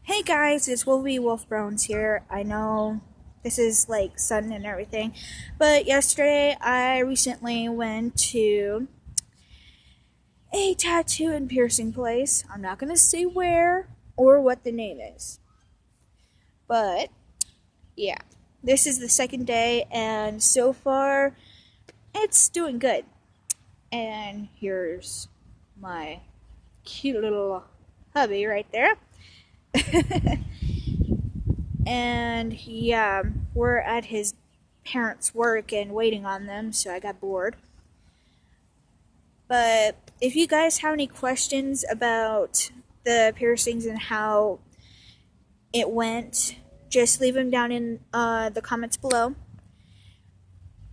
Hey guys, it's Wolfie Wolfbrowns here. I know this is like sudden and everything, but yesterday I recently went to a tattoo and piercing place. I'm not gonna say where or what the name is, but yeah, this is the second day, and so far it's doing good. And here's my cute little hubby right there. And yeah, we're at his parents' work and waiting on them, so I got bored. But if you guys have any questions about the piercings and how it went, just leave them down in the comments below.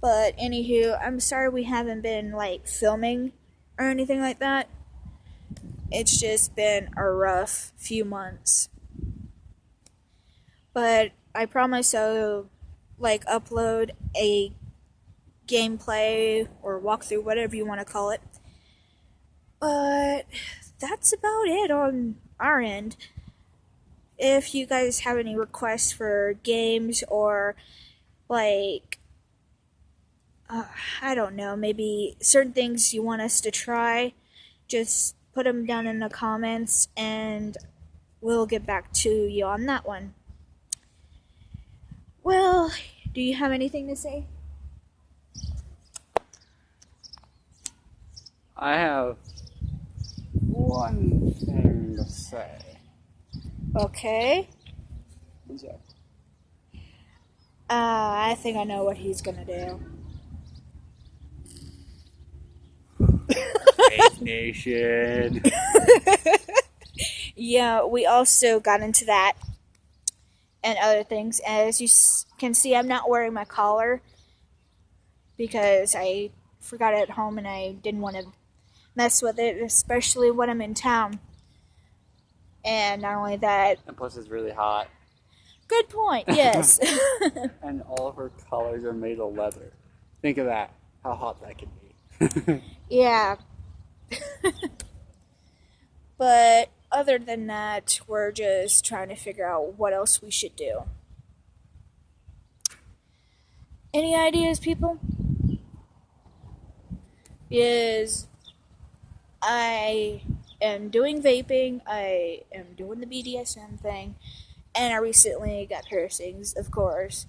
But anywho, I'm sorry we haven't been like filming or anything like that. It's just been a rough few months. But I promise I'll like upload a gameplay or walkthrough, whatever you want to call it. But that's about it on our end. If you guys have any requests for games or like I don't know, maybe certain things you want us to try, just put them down in the comments and we'll get back to you on that one. Well, do you have anything to say? I have one thing to say. Okay. What's that? I think I know what he's gonna do. Faith Nation. Yeah, we also got into that and other things. As you can see, I'm not wearing my collar because I forgot it at home and I didn't want to mess with it, especially when I'm in town. And not only that, And plus it's really hot. good point, yes. And all of her colors are made of leather. Think of that. How hot that can be. Yeah. But other than that, we're just trying to figure out what else we should do. Any ideas, people? Is I am doing vaping, I am doing the BDSM thing, and I recently got piercings, of course.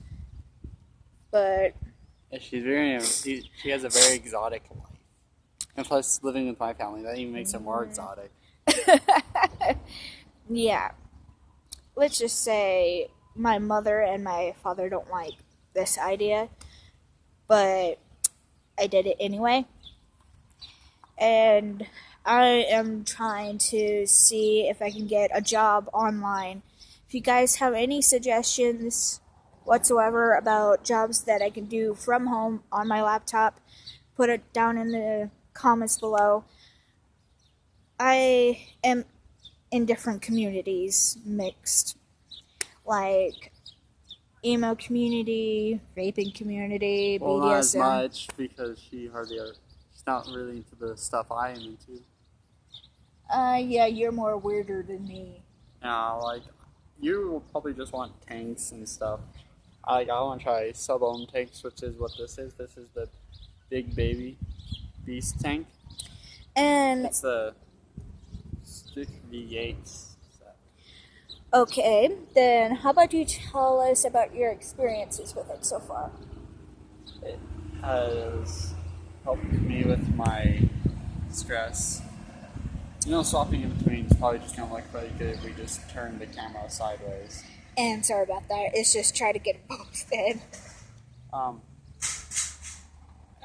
But Yeah, she has a very exotic life. And plus living with my family, that even makes it more exotic. yeah, let's just say my mother and my father don't like this idea, but I did it anyway. And I am trying to see if I can get a job online. If you guys have any suggestions whatsoever about jobs that I can do from home on my laptop, put it down in the comments below. I am in different communities mixed, like emo community, vaping community, Well, BDSM. not as much because she's not really into the stuff I am into. Yeah, you're more weirder than me. Like, you will probably just want tanks and stuff. I want to try sub-ohm tanks, which is what this is. This is the big baby beast tank. And It's the Stick V8 set. okay, then how about you tell us about your experiences with it so far? It has helped me with my stress. You know, swapping in between is probably just kind of like really good if we just turn the camera sideways. And sorry about that, it's just try to get both in.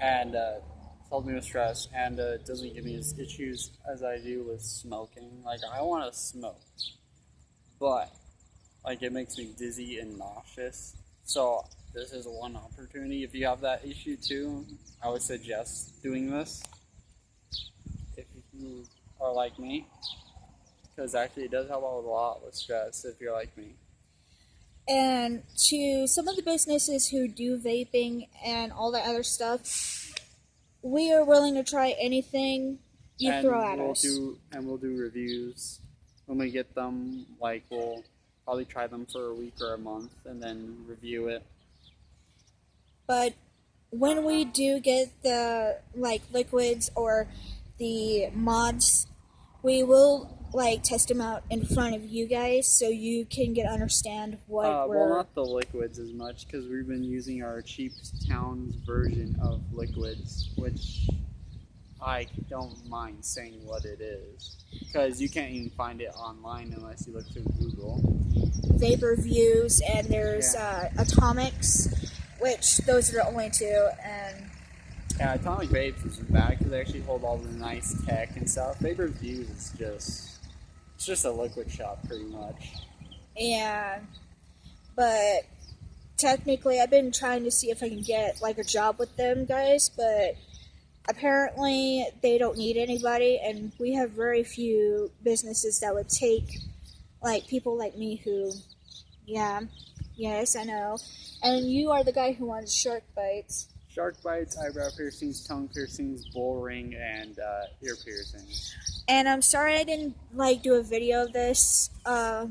And it's helped me with stress, and it doesn't give me as issues as I do with smoking. Like, I want to smoke, but like it makes me dizzy and nauseous. So this is one opportunity. If you have that issue too, I would suggest doing this. If you are like me, because actually it does help out a lot with stress if you're like me. And to some of the businesses who do vaping and all that other stuff, we are willing to try anything you throw at us. We'll do reviews when we get them. Like, we'll Probably try them for a week or a month and then review it. But when we do get the liquids or the mods, we will test them out in front of you guys so you can understand what we're... Well, not the liquids as much, because we've been using our cheap town's version of liquids, which I don't mind saying what it is, because you can't even find it online unless you look through Google. Vapor Views, and there's Atomics, which those are the only two. And yeah, Atomic Vapes isn't bad because they actually hold all the nice tech and stuff. Vapor Views is just a liquid shop pretty much. Yeah, but technically I've been trying to see if I can get a job with them guys, but apparently they don't need anybody, and we have very few businesses that would take people like me who, yes, I know. And you are the guy who wants shark bites. Shark bites, eyebrow piercings, tongue piercings, bull ring, and ear piercings. And I'm sorry I didn't do a video of this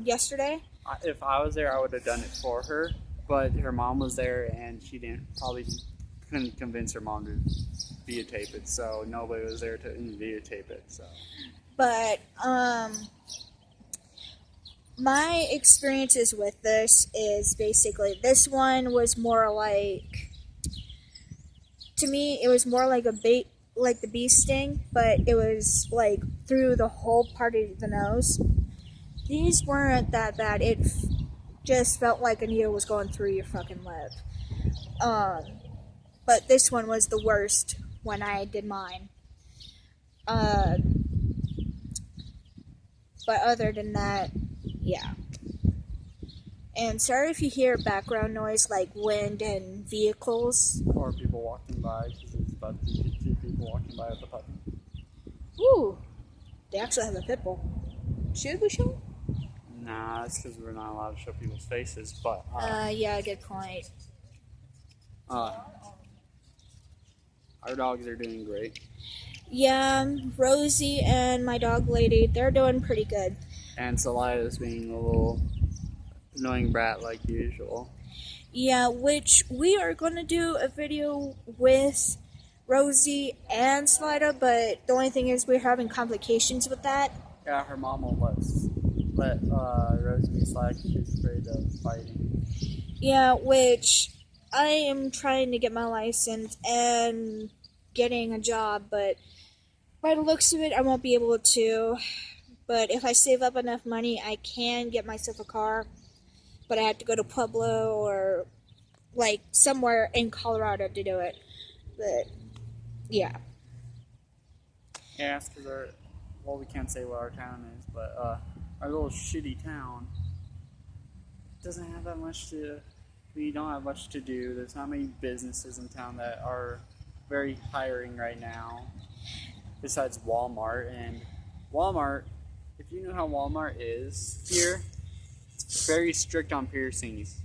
yesterday. If I was there, I would have done it for her, but her mom was there and she couldn't convince her mom to videotape it, so nobody was there to videotape it. So, but my experiences with this is basically, this one was more to me it was more like a bait, like the bee sting, but it was through the whole part of the nose. These weren't that bad. It just felt like a needle was going through your fucking lip. But this one was the worst when I did mine. But other than that, yeah. And sorry if you hear background noise like wind and vehicles. Or people walking by, because there's about two people walking by with a puppy. Ooh, they actually have a pit bull. Should we show? Nah, that's because we're not allowed to show people's faces, but... yeah, good point. Our dogs are doing great. Yeah, Rosie and my dog lady, they're doing pretty good. And Salida's being a little annoying brat like usual. Yeah, which we are going to do a video with Rosie and Salida, but the only thing is we're having complications with that. Yeah, her mom won't let Rosie be slack. She's afraid of fighting. Yeah, which I am trying to get my license and getting a job, but by the looks of it, I won't be able to. But if I save up enough money, I can get myself a car. But I have to go to Pueblo or somewhere in Colorado to do it. But yeah. Yeah, it's because we can't say what our town is, but our little shitty town doesn't have that much we don't have much to do. There's not many businesses in town that are very hiring right now, besides Walmart. And Walmart, if you know how Walmart is here, it's very strict on piercings.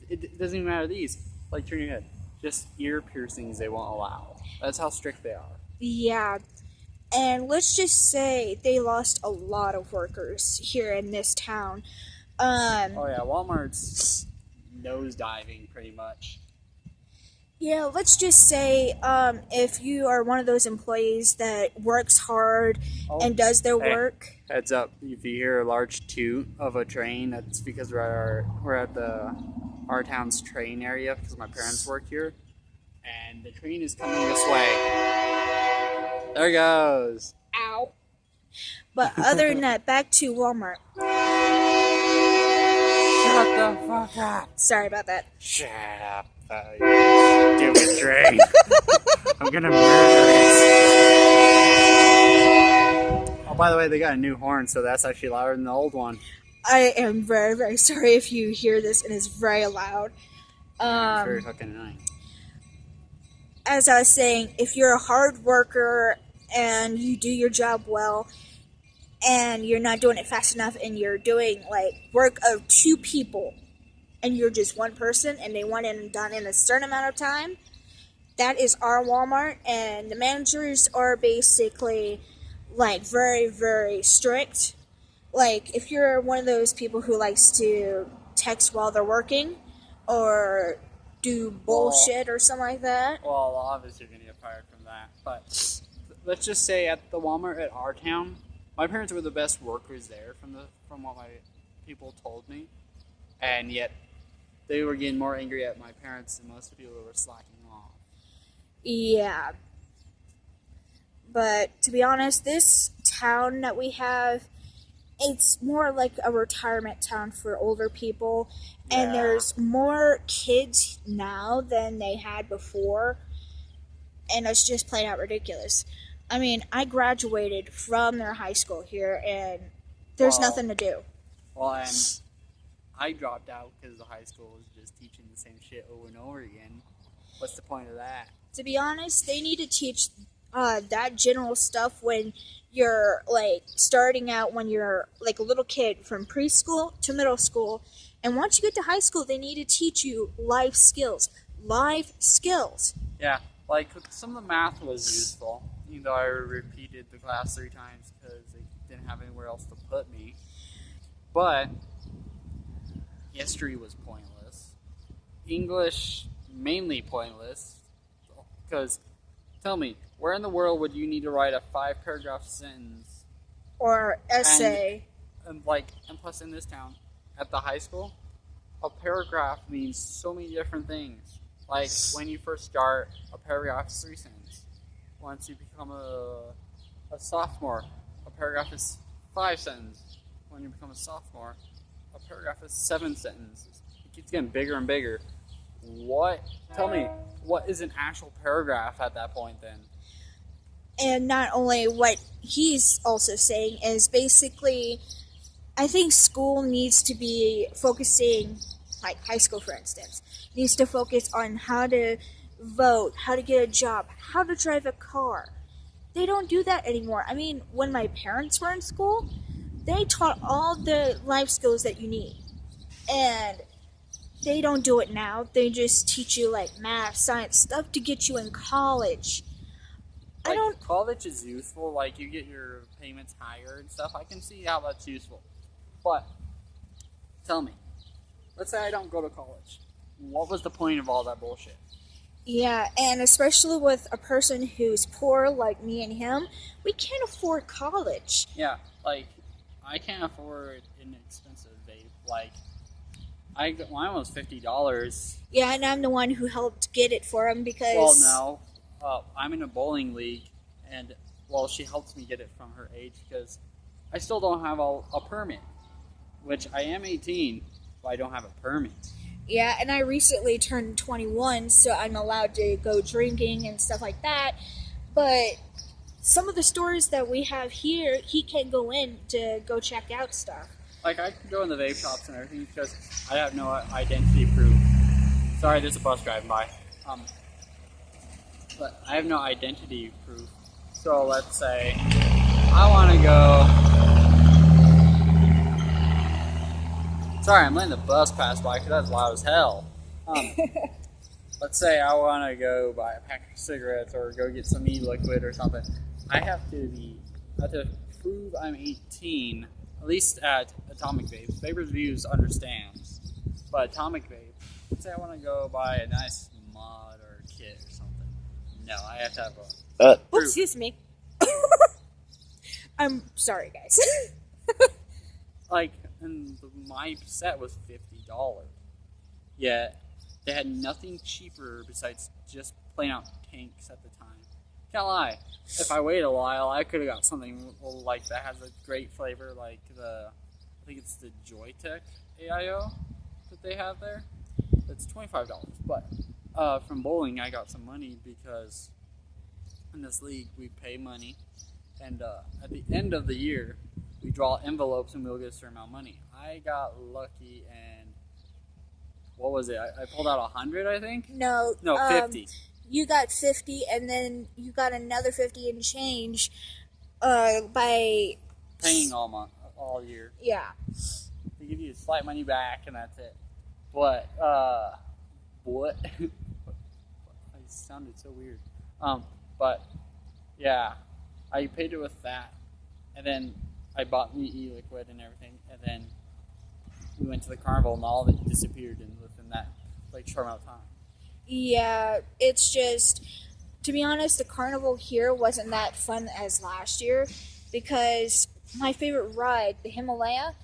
It doesn't even matter these. Turn your head. Just ear piercings they won't allow. That's how strict they are. Yeah. And let's just say they lost a lot of workers here in this town. Oh yeah, Walmart's nosediving pretty much. Yeah, let's just say if you are one of those employees that works hard and does their work. Heads up, if you hear a large toot of a train, that's because we're at our town's train area because my parents work here. And the train is coming this way. There it goes. Ow. But other than that, back to Walmart. Shut the fuck up. Sorry about that. Shut up, you stupid train. I'm gonna murder it. Oh, by the way, they got a new horn, so that's actually louder than the old one. I am very, very sorry if you hear this and it's very loud. It's very fucking annoying. As I was saying, if you're a hard worker and you do your job well and you're not doing it fast enough and you're doing work of two people and you're just one person and they want it done in a certain amount of time, that is our Walmart. And the managers are basically very, very strict. like if you're one of those people who likes to text while they're working or do bullshit or something like that. Well, obviously you're gonna get fired from that. But let's just say at the Walmart at our town, my parents were the best workers there from what my people told me, and yet they were getting more angry at my parents than most people who were slacking off. Yeah. But to be honest, this town that we have, it's more like a retirement town for older people. And Yeah. there's more kids now than they had before. And it's just plain out ridiculous. I mean, I graduated from their high school here, and there's nothing to do. Well, and I dropped out because the high school was just teaching the same shit over and over again. What's the point of that? To be honest, they need to teach that general stuff when you're like starting out, when you're like a little kid, from preschool to middle school. And once you get to high school, they need to teach you life skills. Life skills. Yeah, like some of the math was useful, even though I repeated the class 3 times because they didn't have anywhere else to put me. But history was pointless. English, mainly pointless. Because, tell me, where in the world would you need to write a 5-paragraph sentence? Or essay. And plus in this town, at the high school, a paragraph means so many different things. Like, when you first start, a paragraph is 3 sentences. Once you become a sophomore, a paragraph is 5 sentences. When you become a sophomore, a paragraph is 7 sentences. It keeps getting bigger and bigger. Tell me, what is an actual paragraph at that point then? And not only what he's also saying is basically, I think school needs to be focusing, like high school for instance, needs to focus on how to vote, how to get a job, how to drive a car. They don't do that anymore. I mean, when my parents were in school, they taught all the life skills that you need. And they don't do it now. They just teach you like math, science, stuff to get you in college. College is useful, like you get your payments higher and stuff. I can see how that's useful. But tell me, let's say I don't go to college. What was the point of all that bullshit? Yeah, and especially with a person who's poor like me and him, we can't afford college. Yeah, like I can't afford an expensive vape. Like mine was $50. Yeah, and I'm the one who helped get it for him because... Well, no, I'm in a bowling league, and she helps me get it from her age because I still don't have a permit, which I am 18, but I don't have a permit. Yeah, and I recently turned 21, so I'm allowed to go drinking and stuff like that. But some of the stores that we have here, he can't go in to go check out stuff. Like, I can go in the vape shops and everything because I have no identity proof. Sorry, there's a bus driving by. But I have no identity proof. So let's say I want to go... Sorry, I'm letting the bus pass by because that's loud as hell. Let's say I want to go buy a pack of cigarettes or go get some e-liquid or something. I have to prove I'm 18, at least at Atomic Vape. Vapors Views understands. But Atomic Vape, let's say I want to go buy a nice mod or kit or something. No, I have to have a proof. Excuse me. I'm sorry, guys. And my set was $50. Yet they had nothing cheaper besides just plain out tanks at the time. Can't lie. If I waited a while, I could have got something like that has a great flavor, like I think it's the Joytech AIO that they have there. It's $25. But from bowling, I got some money because in this league we pay money, and at the end of the year we draw envelopes and we'll get a certain amount of money. I got lucky and what was it? I pulled out 100, I think. No, 50. You got 50, and then you got another 50 and change by paying all year. Yeah. They give you slight money back, and that's it. But what? It sounded so weird. But yeah, I paid it with that, and then I bought me e-liquid and everything, and then we went to the carnival, and all of it disappeared within that like short amount of time. Yeah, it's just, to be honest, the carnival here wasn't that fun as last year because my favorite ride, the Himalaya,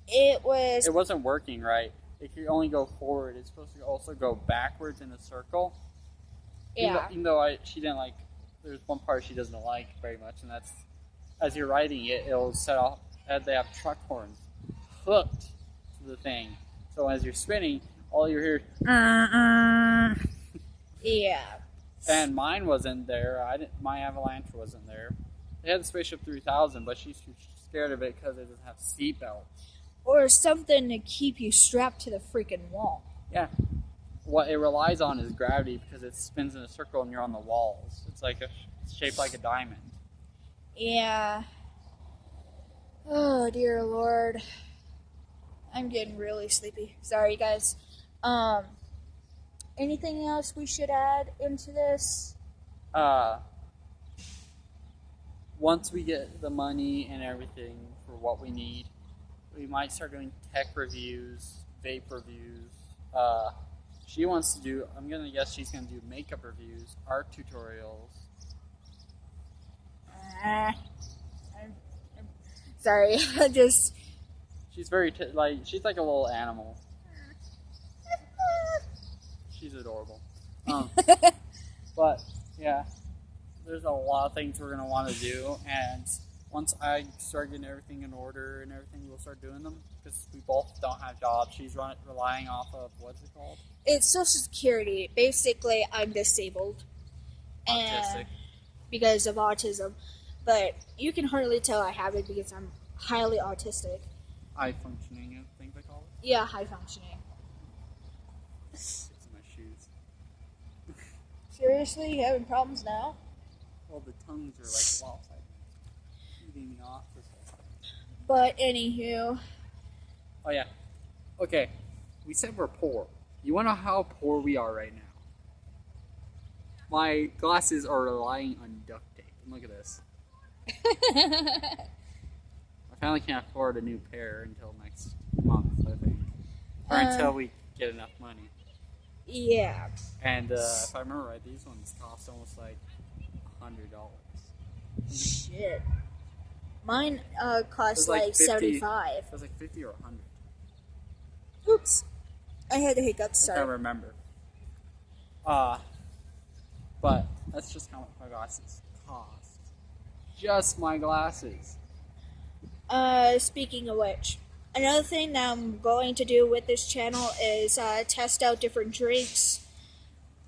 it wasn't working right. It could only go forward. It's supposed to also go backwards in a circle. Yeah. Even though she didn't like, there's one part she doesn't like very much, and that's as you're riding it, it'll set off. They have truck horns hooked to the thing, so as you're spinning, all you hear. Yeah. And mine wasn't there. My Avalanche wasn't there. They had the Spaceship 3000, but she's scared of it because it doesn't have seatbelts. Or something to keep you strapped to the freaking wall. Yeah. What it relies on is gravity because it spins in a circle and you're on the walls. It's shaped like a diamond. Yeah. Oh, dear Lord. I'm getting really sleepy. Sorry, guys. Anything else we should add into this? Once we get the money and everything for what we need, we might start doing tech reviews, vape reviews. She wants to do, I'm going to guess she's going to do makeup reviews, art tutorials. I'm sorry, I just... She's very, she's like a little animal. She's adorable. But, yeah, there's a lot of things we're going to want to do, and once I start getting everything in order and everything, we'll start doing them, because we both don't have jobs. She's relying off of, what's it called? It's Social Security. Basically, I'm disabled. Autistic. Because of autism. But you can hardly tell I have it because I'm highly autistic. High functioning, I think they call it? Yeah, high functioning. It's in my shoes. Seriously? You having problems now? Well, the tongues are like lopsided. Eating me off this whole time. But anywho. Oh, yeah. Okay. We said we're poor. You want to know how poor we are right now? My glasses are relying on duct tape. And look at this. I finally can't afford a new pair until next month, I think. Or until we get enough money. Yeah. And if I remember right, these ones cost almost like $100. Shit. Mine cost like like 50, $75. It was like 50 or 100. Oops. I had the hiccups, I sorry. can't remember. But that's just how much my glasses cost. Just my glasses. Speaking of which, another thing that I'm going to do with this channel is test out different drinks.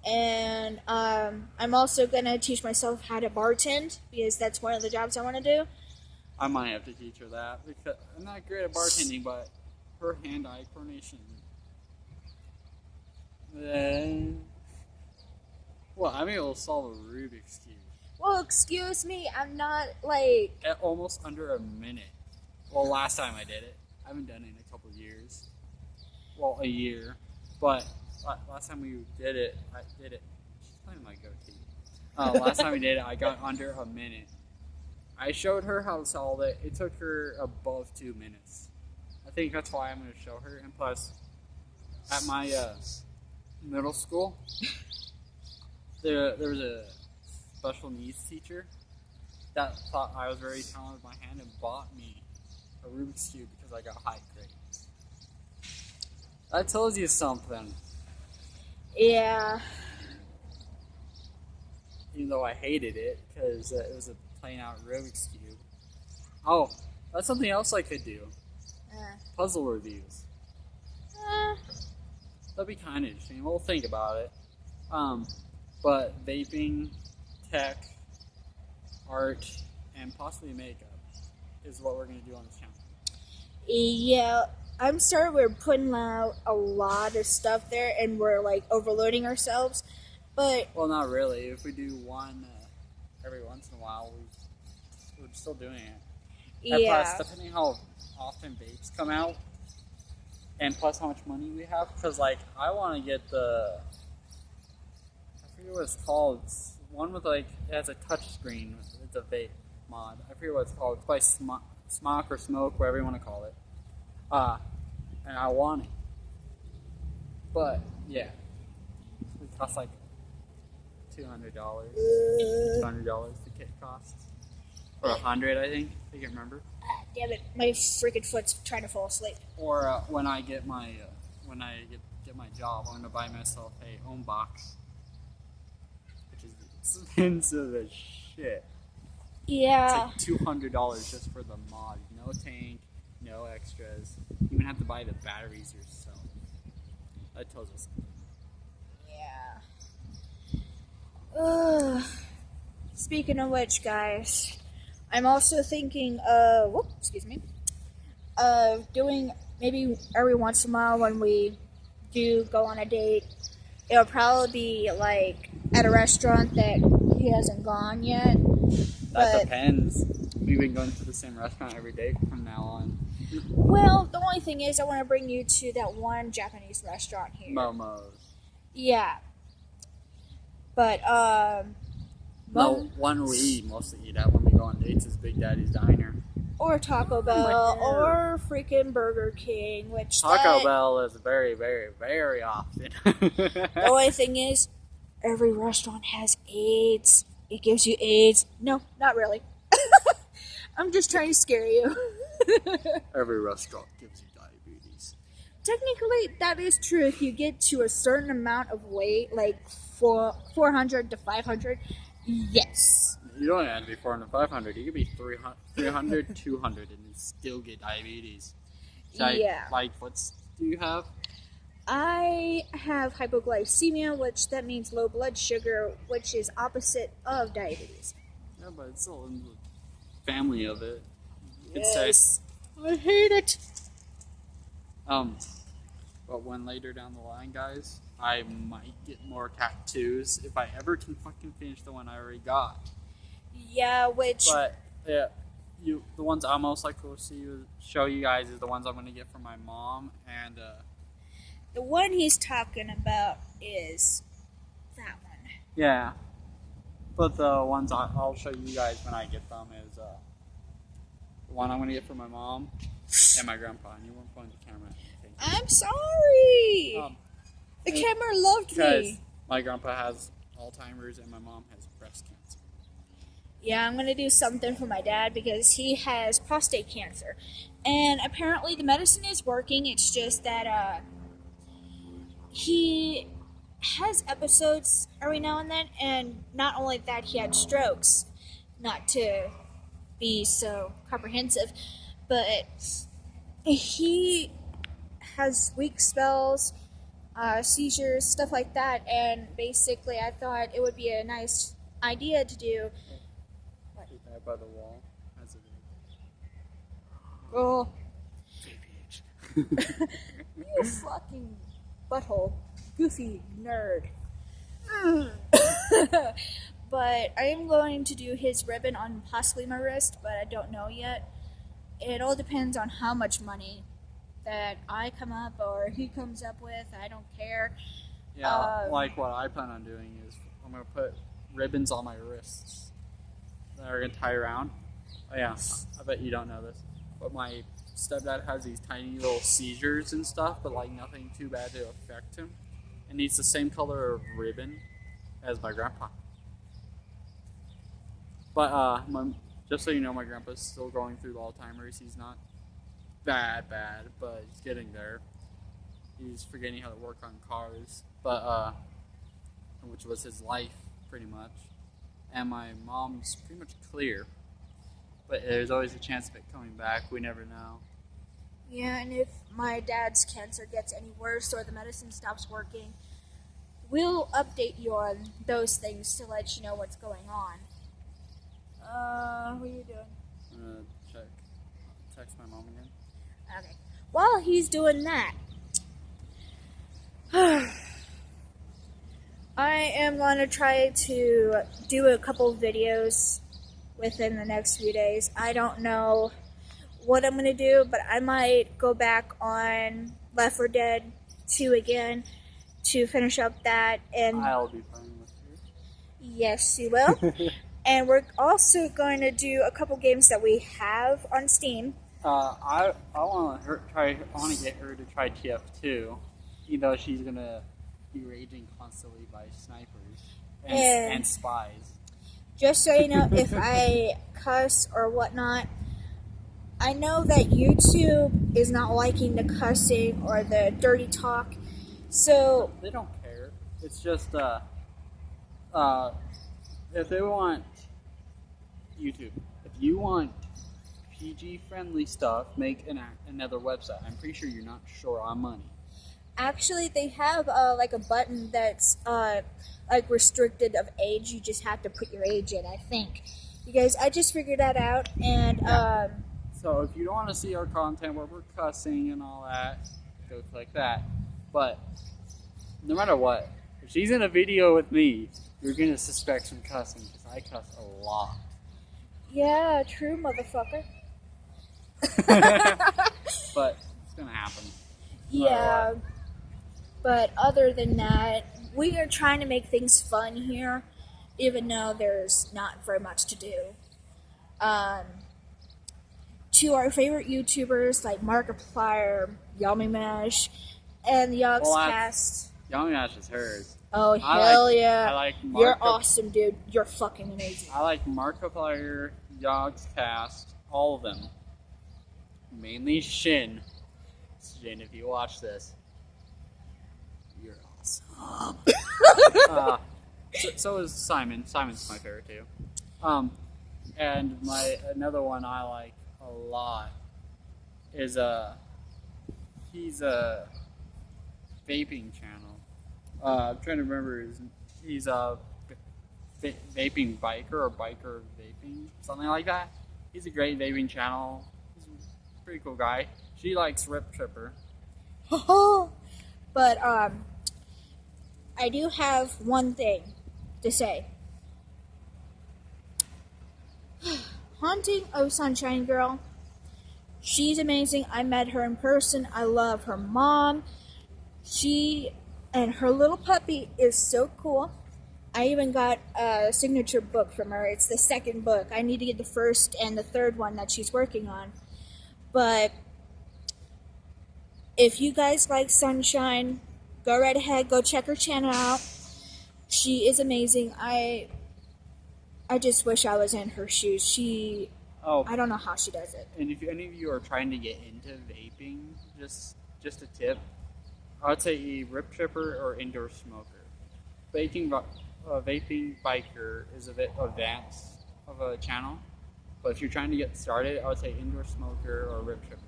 And I'm also going to teach myself how to bartend, because that's one of the jobs I want to do. I might have to teach her that, because I'm not great at bartending, but her hand-eye coordination. Well, I'm able to solve a Rubik's Cube. Well, excuse me, I'm not, like... At almost under a minute. Well, last time I did it. I haven't done it in a couple of years. Well, a year. But last time we did it, She's playing my goatee. Last time we did it, I got under a minute. I showed her how to solve it. It took her above 2 minutes. I think that's why I'm going to show her. And plus, at my middle school, there was a special needs teacher that thought I was very talented with my hand and bought me a Rubik's Cube because I got high grades. That tells you something. Yeah. Even though I hated it because it was a plain out Rubik's Cube. Oh, that's something else I could do. Puzzle reviews. That'd be kind of interesting. We'll think about it. But vaping, tech, art, and possibly makeup is what we're going to do on this channel. Yeah, I'm sorry we're putting out a lot of stuff there and we're like overloading ourselves, but... Well, not really. If we do one every once in a while, we're still doing it. And yeah. plus, depending how often vapes come out, and plus how much money we have, because like, I want to get the... I forget what it's called. It's one with like, it has a touch screen. It's a vape mod. I forget what it's called. It's by smock or smoke, whatever you want to call it. And I want it. But yeah, it costs like $200. $200 the kit costs, or $100, I think. I can't remember. Damn it, my freaking foot's trying to fall asleep. Or when I get my get my job, I'm gonna buy myself a own box, which is expensive as shit. Yeah. It's like $200 just for the mod. No tank, no extras. You even have to buy the batteries yourself. That tells us something. Yeah. Speaking of which, guys, I'm also thinking of, doing maybe every once in a while when we do go on a date, it'll probably be like at a restaurant that he hasn't gone yet. That depends. We've been going to the same restaurant every day from now on. Well, the only thing is I want to bring you to that one Japanese restaurant here. Momo's. Yeah. But, no, one we mostly eat at when we go on dates is Big Daddy's Diner. Or Taco Bell, or freaking Burger King, which Taco Bell is very, very, very often. The only thing is, every restaurant has AIDS. It gives you AIDS. No, not really. I'm just trying to scare you. Every restaurant gives you diabetes. Technically, that is true if you get to a certain amount of weight, like 400 to 500. Yes. You don't have to be 400 500. You could be 300 200 and still get diabetes. Yeah. Like, what do you have? I have hypoglycemia, which that means low blood sugar, which is opposite of diabetes. Yeah, but it's still in the family of it. Yes. I hate it. But when later down the line, guys, I might get more tattoos if I ever can fucking finish the one I already got. Yeah, which... But, yeah, the ones I'm most likely to show you guys is the ones I'm going to get from my mom, and, the one he's talking about is that one. Yeah. But the ones I'll show you guys when I get them is, the one I'm going to get from my mom and my grandpa, and you won't point the camera. I'm sorry! The camera loved me. My grandpa has Alzheimer's and my mom has breast cancer. Yeah, I'm going to do something for my dad because he has prostate cancer. And apparently the medicine is working. It's just that he has episodes every now and then. And not only that, he had strokes. Not to be so comprehensive, but he has weak spells, seizures, stuff like that, and basically I thought it would be a nice idea to do. What? Keep that by the wall as it is. Oh. You fucking butthole. Goofy nerd. But I am going to do his ribbon on possibly my wrist, but I don't know yet. It all depends on how much money that I come up or he comes up with. I don't care. Yeah, like what I plan on doing is I'm going to put ribbons on my wrists that are going to tie around. Oh yeah, I bet you don't know this, but my stepdad has these tiny little seizures and stuff, but like nothing too bad to affect him. And needs the same color of ribbon as my grandpa. But just so you know, my grandpa's still going through Alzheimer's. He's not bad, but he's getting there. He's forgetting how to work on cars, but which was his life pretty much. And my mom's pretty much clear, but there's always a chance of it coming back. We never know. Yeah, and if my dad's cancer gets any worse or the medicine stops working, we'll update you on those things to let you know what's going on. What are you doing? I'm gonna text my mom again. Okay. While he's doing that, I am going to try to do a couple videos within the next few days. I don't know what I'm going to do, but I might go back on Left 4 Dead 2 again to finish up that. And I'll be playing with you. yes, you will. And we're also going to do a couple games that we have on Steam. I want her try. I want to get her to try TF2, even though she's gonna be raging constantly by snipers and spies. Just so you know, if I cuss or whatnot, I know that YouTube is not liking the cussing or the dirty talk, so They don't care. It's just if they want YouTube, if you want PG friendly stuff, make another website. I'm pretty sure you're not short on money. actually they have like a button that's like restricted of age. You just have to put your age in, I think. Because I just figured that out, and So if you don't want to see our content where we're cussing and all that, go click that. But no matter what, if she's in a video with me, you're gonna suspect some cussing because I cuss a lot. yeah, true, motherfucker. But it's gonna happen. Yeah, but other than that, we are trying to make things fun here, even though there's not very much to do. To our favorite YouTubers like Markiplier, Yummy Mash, and the Yogscast. Yummy Mash is hers. Oh, hell yeah. I like You're awesome, dude. You're fucking amazing. I like Markiplier, Yogscast, all of them. Mainly Shin. Shin, if you watch this, you're awesome. So is Simon. Simon's my favorite too. And another one I like a lot is he's a vaping channel. I'm trying to remember he's a vaping biker or biker vaping, something like that. He's a great vaping channel. He's a pretty cool guy. She likes Rip Tripper. But I do have one thing to say. Haunting of Sunshine Girl. She's amazing. I met her in person. I love her mom. She and her little puppy is so cool. I even got a signature book from her. It's the second book. I need to get the first and the third one that she's working on. But if you guys like Sunshine, go right ahead. Go check her channel out. She is amazing. I just wish I was in her shoes. I don't know how she does it. And if any of you are trying to get into vaping, just a tip, I would say a Rip Tripper or Indoor Smoker. Vaping biker is a bit advanced of a channel, but if you're trying to get started, I would say Indoor Smoker or Rip Tripper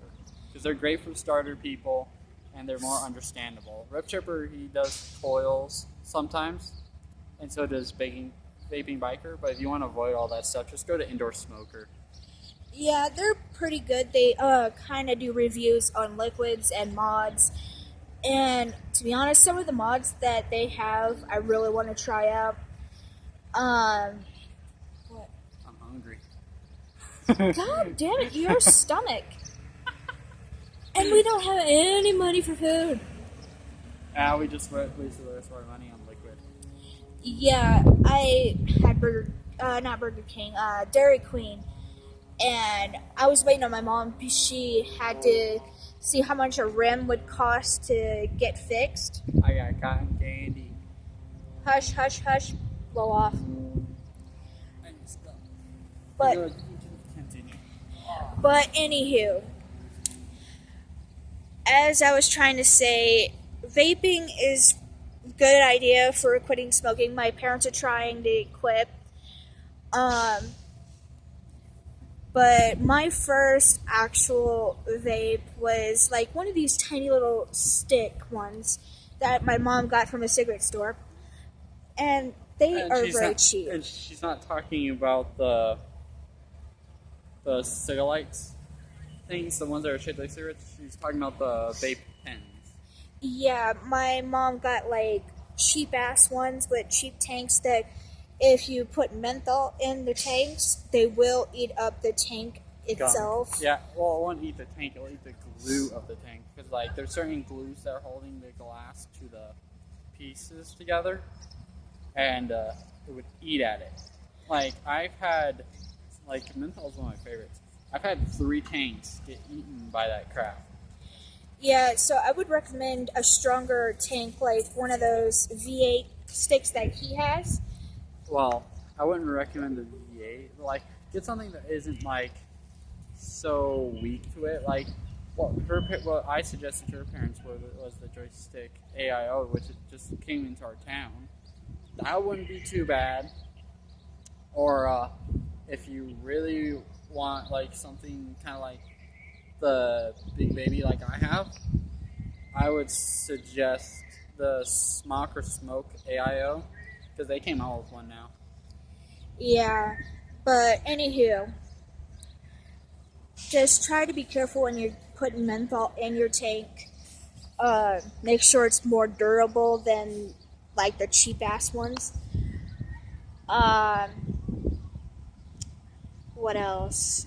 because they're great for starter people and they're more understandable. Rip Tripper, he does coils sometimes, and so does vaping biker. But if you want to avoid all that stuff, just go to Indoor Smoker. Yeah, they're pretty good. They kind of do reviews on liquids and mods. And to be honest, some of the mods that they have, I really want to try out. What? I'm hungry. God damn it, your stomach. And we don't have any money for food. We just wasted the rest of our money on liquid. Yeah, I had Dairy Queen. And I was waiting on my mom. She had to see how much a rim would cost to get fixed. I got cotton candy. Hush, hush, hush. Blow off. I just got. But Continue. But anywho, as I was trying to say, vaping is a good idea for quitting smoking. My parents are trying to quit. But my first actual vape was like one of these tiny little stick ones that my mom got from a cigarette store. And they are very cheap. And she's not talking about the cigarettes things, the ones that are shaped like cigarettes. She's talking about the vape pens. Yeah, my mom got like cheap ass ones with cheap tanks that if you put menthol in the tanks, they will eat up the tank itself. Yeah, well, it won't eat the tank, it'll eat the glue of the tank. Because, like, there's certain glues that are holding the glass to the pieces together, and it would eat at it. Like, I've had, like, menthol is one of my favorites. I've had 3 tanks get eaten by that crap. Yeah, so I would recommend a stronger tank, like one of those V8 sticks that he has. Well, I wouldn't recommend the V8. Like, get something that isn't, like, so weak to it. Like, what I suggested to her parents was the joystick AIO, which just came into our town. That wouldn't be too bad. Or if you really want like something kind of like the Big Baby like I have, I would suggest the Smock or Smoke AIO because they came out with one now. Yeah, but anywho, just try to be careful when you're putting menthol in your tank. Make sure it's more durable than like the cheap ass ones. What else?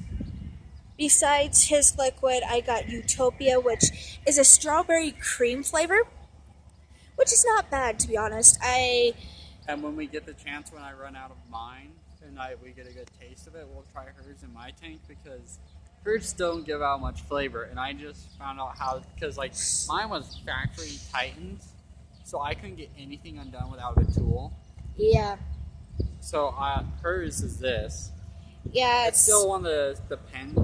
Besides his liquid, I got Utopia, which is a strawberry cream flavor, which is not bad to be honest. And when we get the chance, when I run out of mine and we get a good taste of it, we'll try hers in my tank because hers don't give out much flavor. And I just found out how, because like mine was factory tightened, so I couldn't get anything undone without a tool. Yeah. So hers is this. Yeah, it's still one of the pen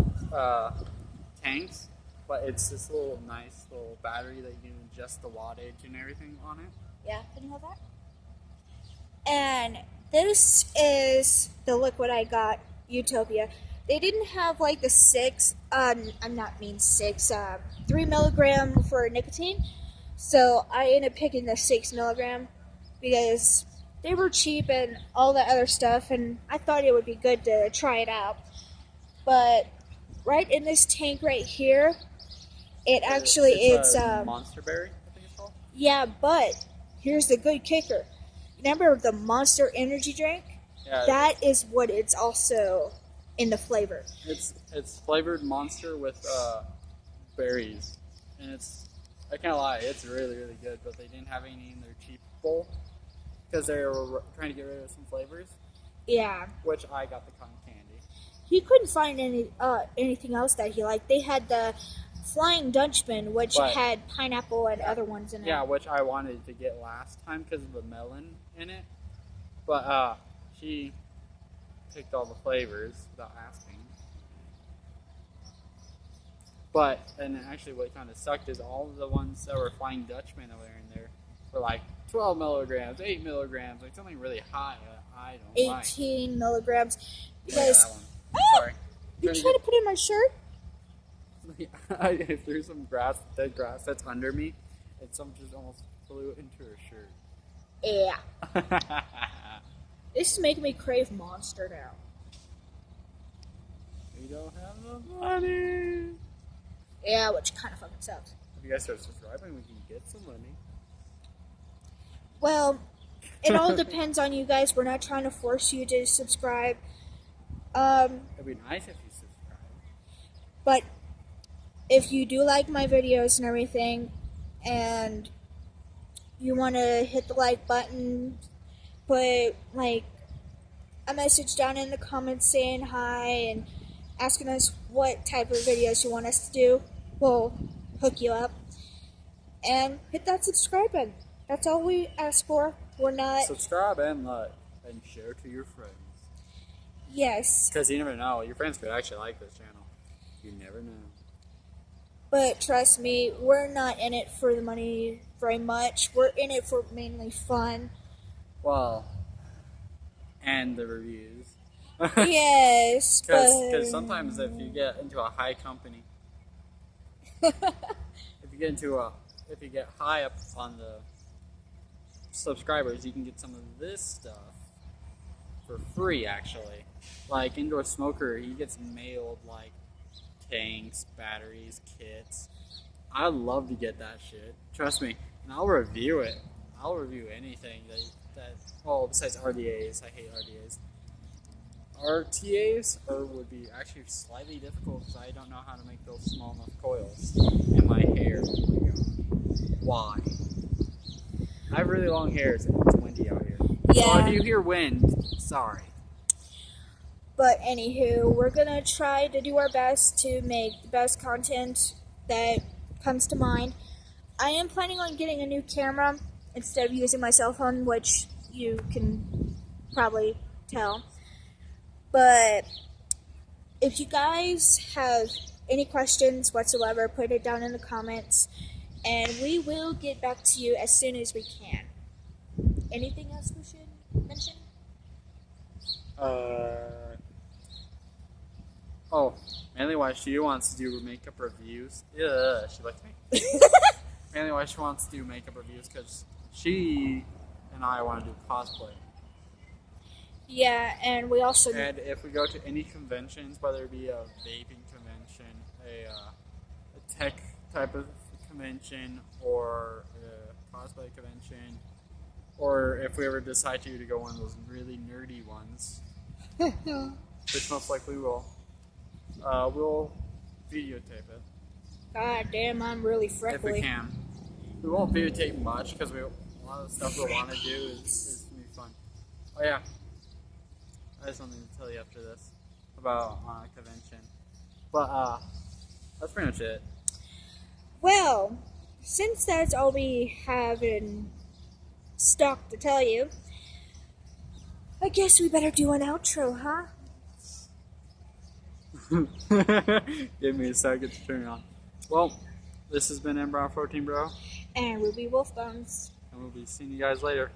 tanks, but it's this little nice little battery that you can adjust the wattage and everything on it. Yeah, can you have that? And this is the liquid I got, Utopia. They didn't have like the 3 milligram for nicotine. So I ended up picking the 6 milligram because they were cheap and all that other stuff, and I thought it would be good to try it out. But right in this tank right here, it's Monster Berry, I think it's called. Yeah, but here's the good kicker. Remember the Monster energy drink? Yeah. That is what it's also in the flavor. It's flavored Monster with berries, and I can't lie, it's really really good. But they didn't have any in their cheap bowl because they were trying to get rid of some flavors. Yeah. Which I got the cotton candy. He couldn't find anything else that he liked. They had the Flying Dutchman, which had pineapple and other ones in it. Yeah, which I wanted to get last time because of the melon in it. But she picked all the flavors without asking. And actually what kind of sucked is all of the ones that were Flying Dutchman over in there were like 12 milligrams, 8 milligrams, like something really high that I don't like. 18 milligrams. Because, that one. Sorry. You trying to put in my shirt? I threw some dead grass that's under me, and some just almost flew into her shirt. Yeah. This is making me crave Monster now. We don't have the money. Yeah, which kind of fucking sucks. If you guys start subscribing, we can get some money. Well, it all depends on you guys. We're not trying to force you to subscribe. It'd be nice if you subscribe. But if you do like my videos and everything, and you want to hit the like button, put like a message down in the comments saying hi and asking us what type of videos you want us to do, we'll hook you up. And hit that subscribe button. That's all we ask for. We're not... Subscribe and like, and share to your friends. Yes. Because you never know. Your friends could actually like this channel. You never know. But trust me, we're not in it for the money very much. We're in it for mainly fun. Well, and the reviews. Yes, because sometimes if you get into a high company, if you get high up on the subscribers, you can get some of this stuff for free. Actually, like Indoor Smoker, he gets mailed like tanks, batteries, kits. I'd love to get that shit. Trust me, and I'll review it. I'll review anything that well, besides RDAs. I hate RDAs. RTAs would be actually slightly difficult because I don't know how to make those small enough coils. And my hair, oh my god. Why? I have really long hairs and it's windy out here. Yeah. So if you hear wind, sorry. But anywho, we're gonna try to do our best to make the best content that comes to mind. I am planning on getting a new camera instead of using my cell phone, which you can probably tell. But if you guys have any questions whatsoever, put it down in the comments, and we will get back to you as soon as we can. Anything else we should mention? Oh, mainly why she wants to do makeup reviews. Yeah, she likes me. Mainly why she wants to do makeup reviews because she and I want to do cosplay. Yeah, and we also... And if we go to any conventions, whether it be a vaping convention, a tech type of convention, or a cosplay convention, or if we ever decide to go one of those really nerdy ones, which most likely will, we'll videotape it. God damn, I'm really If freckly. we can. We won't videotape much because a lot of the stuff we'll want to do is going to be fun. Oh yeah. I have something to tell you after this about convention. But that's pretty much it. Well, since that's all we have in stock to tell you, I guess we better do an outro, huh? Give me a second to turn it on. Well, this has been mbrown14bro. And Ruby Wolfbones. And we'll be seeing you guys later.